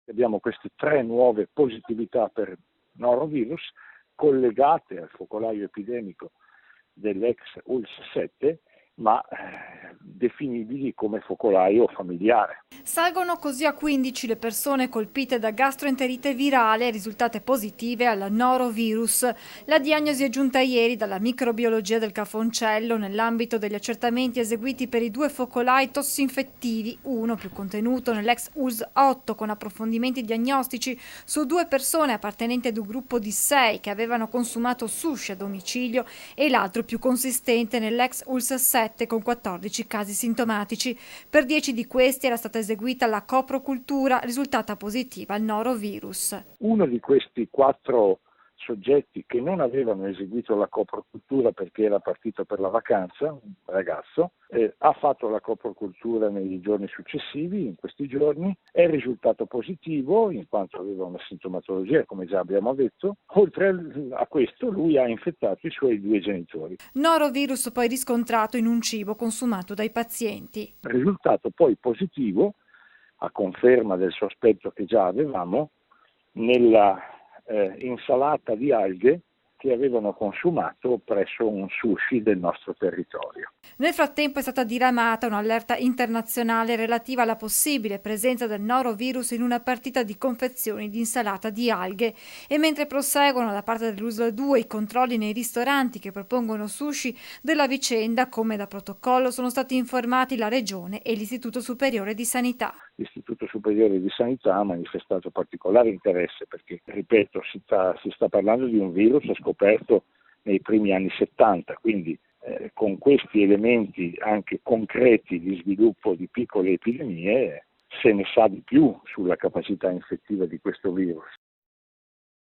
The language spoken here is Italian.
Abbiamo queste 3 nuove positività per norovirus collegate al focolaio epidemico dell'ex ULS-7, ma definibili come focolaio familiare. Salgono così a 15 le persone colpite da gastroenterite virale risultate positive al norovirus. La diagnosi è giunta ieri dalla microbiologia del Cafoncello nell'ambito degli accertamenti eseguiti per i 2 focolai tossinfettivi, uno più contenuto nell'ex ULS-8 con approfondimenti diagnostici su 2 persone appartenenti ad un gruppo di 6 che avevano consumato sushi a domicilio e l'altro più consistente nell'ex ULS-7 con 14 casi sintomatici. Per 10 di questi era stata eseguita la coprocultura risultata positiva al norovirus. Uno di questi 4 soggetti che non avevano eseguito la coprocultura perché era partito per la vacanza, un ragazzo, ha fatto la coprocultura nei giorni successivi, in questi giorni, è risultato positivo in quanto aveva una sintomatologia, come già abbiamo detto. Oltre a questo lui ha infettato i suoi 2 genitori. Norovirus poi riscontrato in un cibo consumato dai pazienti. Risultato poi positivo, a conferma del sospetto che già avevamo, nella insalata di alghe che avevano consumato presso un sushi del nostro territorio. Nel frattempo è stata diramata un'allerta internazionale relativa alla possibile presenza del norovirus in una partita di confezioni di insalata di alghe e mentre proseguono da parte dell'USL 2 i controlli nei ristoranti che propongono sushi della vicenda, come da protocollo sono stati informati la Regione e l'Istituto Superiore di Sanità. L'Istituto Superiore di Sanità ha manifestato particolare interesse perché, ripeto, si sta parlando di un virus scoperto nei primi anni 70, quindi con questi elementi anche concreti di sviluppo di piccole epidemie se ne sa di più sulla capacità infettiva di questo virus.